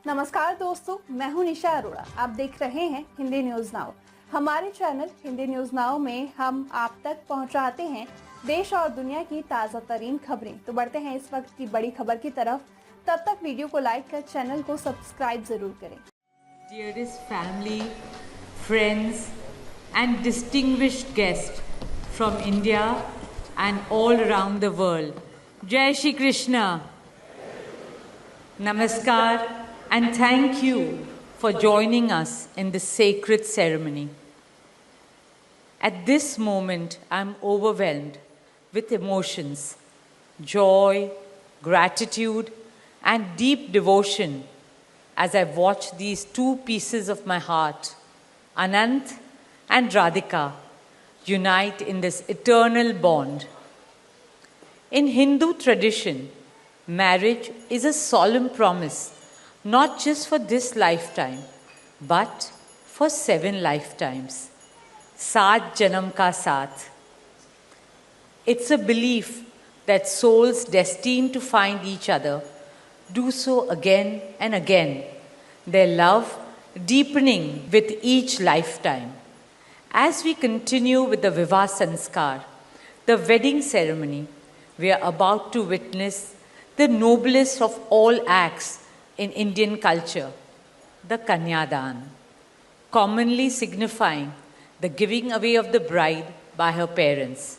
नमस्कार दोस्तों, मैं हूं निशा अरोड़ा। आप देख रहे हैं हिंदी न्यूज नाउ। हमारे चैनल हिंदी न्यूज नाउ में हम आप तक पहुंचाते हैं देश और दुनिया की ताज़ा तरीन खबरें। तो बढ़ते हैं इस वक्त की बड़ी खबर की तरफ। तब तक वीडियो को लाइक कर चैनल को सब्सक्राइब जरूर करें। Dearest family, friends and distinguished guests from India and all around the world. Jai Shri Krishna. Namaskar and thank you for joining us in this sacred ceremony. At this moment, I am overwhelmed with emotions, joy, gratitude, and deep devotion as I watch these two pieces of my heart, Anant and Radhika, unite in this eternal bond. In Hindu tradition, marriage is a solemn promise, not just for this lifetime, but for 7 lifetimes. Saat Janam Ka Saath. It's a belief that souls destined to find each other do so again and again, their love deepening with each lifetime. As we continue with the Vivah Sanskar, the wedding ceremony, we are about to witness the noblest of all acts in Indian culture, the Kanyadan, commonly signifying the giving away of the bride by her parents.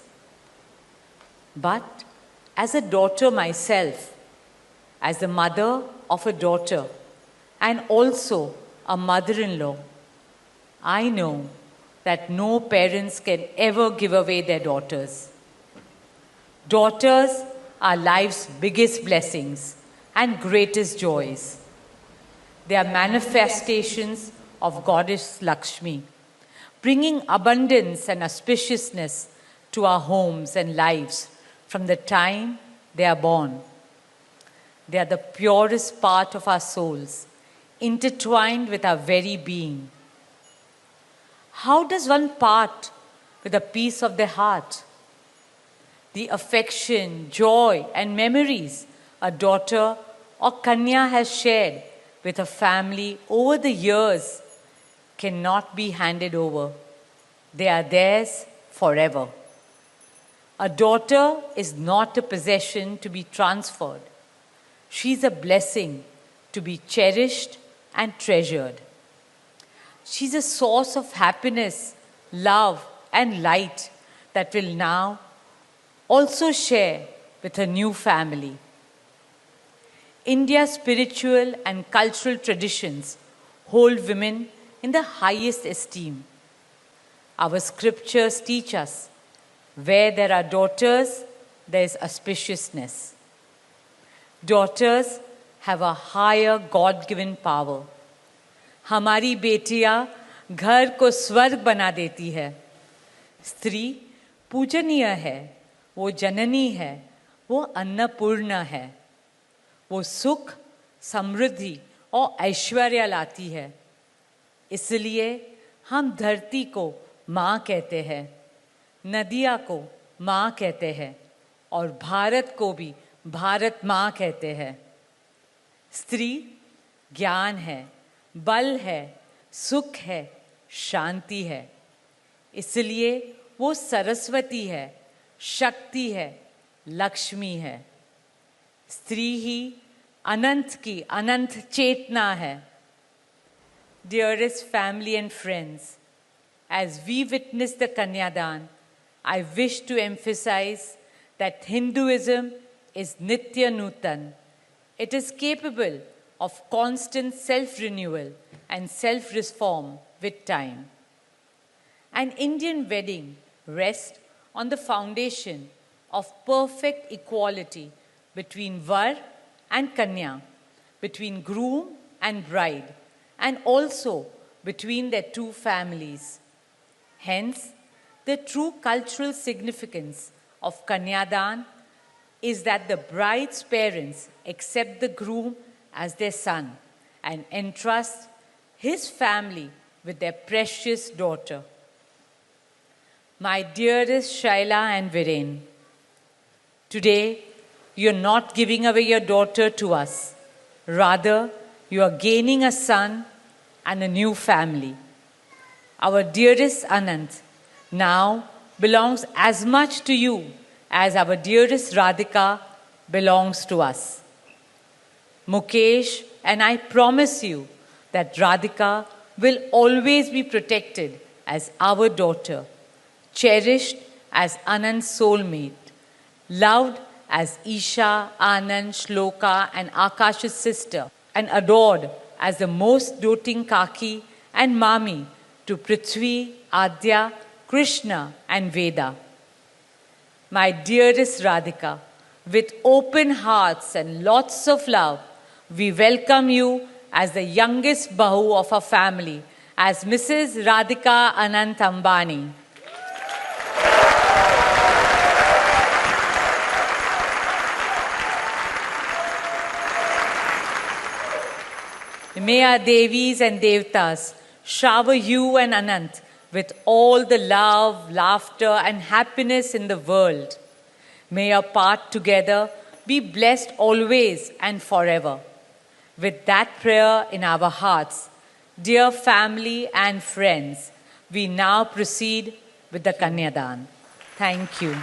But as a daughter myself, as the mother of a daughter and also a mother-in-law, I know that no parents can ever give away their daughters. Daughters are life's biggest blessings and greatest joys. They are manifestations of Goddess Lakshmi, bringing abundance and auspiciousness to our homes and lives from the time they are born. They are the purest part of our souls, intertwined with our very being. How does one part with a piece of the heart? The affection, joy, and memories a daughter or Kanya has shared with her family over the years cannot be handed over. They are theirs forever. A daughter is not a possession to be transferred. She is a blessing to be cherished and treasured. She's a source of happiness, love, and light that will now also share with her new family. India's spiritual and cultural traditions hold women in the highest esteem. Our scriptures teach us where there are daughters, there is auspiciousness. Daughters have a higher God-given power. हमारी बेटियां घर को स्वर्ग बना देती है. स्त्री पूजनीय है, वो जननी है, वो अन्नपूर्णा है. वो सुख, समृद्धि और ऐश्वर्य लाती है. इसलिए हम धरती को माँ कहते हैं, नदिया को माँ कहते हैं और भारत को भी भारत माँ कहते हैं. स्त्री ज्ञान है, बल है, सुख है, शांति है. इसलिए वो सरस्वती है, शक्ति है, लक्ष्मी है. स्त्री ही अनंत की अनंत चेतना है. Dearest family and friends, as we witness the Kanyadan, I wish to emphasize that Hinduism is Nitya Nutan. It is capable of constant self-renewal and self-reform with time. An Indian wedding rests on the foundation of perfect equality between Var and Kanya, between groom and bride, and also between their two families. Hence, the true cultural significance of Kanyadan is that the bride's parents accept the groom as their son and entrust his family with their precious daughter. My dearest Shaila and Viren, today you're not giving away your daughter to us. Rather, you are gaining a son and a new family. Our dearest Anant now belongs as much to you as our dearest Radhika belongs to us. Mukesh and I promise you that Radhika will always be protected as our daughter, cherished as Anand's soulmate, loved as Isha, Anand, Shloka and Akash's sister, and adored as the most doting Kaki and Mami to Prithvi, Adya, Krishna and Veda. My dearest Radhika, with open hearts and lots of love, we welcome you as the youngest Bahu of our family, as Mrs. Radhika Anant Ambani. May our Devis and Devtas shower you and Anant with all the love, laughter and happiness in the world. May your path together be blessed always and forever. With that prayer in our hearts, dear family and friends, we now proceed with the Kanyadan. Thank you.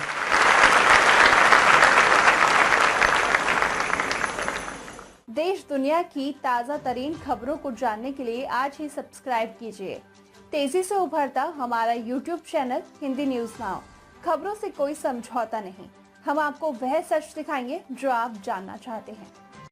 देश दुनिया की ताज़ा तरीन खबरों को जानने के लिए आज ही सब्सक्राइब कीजिए। तेजी से उभरता हमारा YouTube channel Hindi news now. खबरों से कोई समझौता नहीं, हम आपको वह सच दिखाएंगे जो आप जानना चाहते हैं।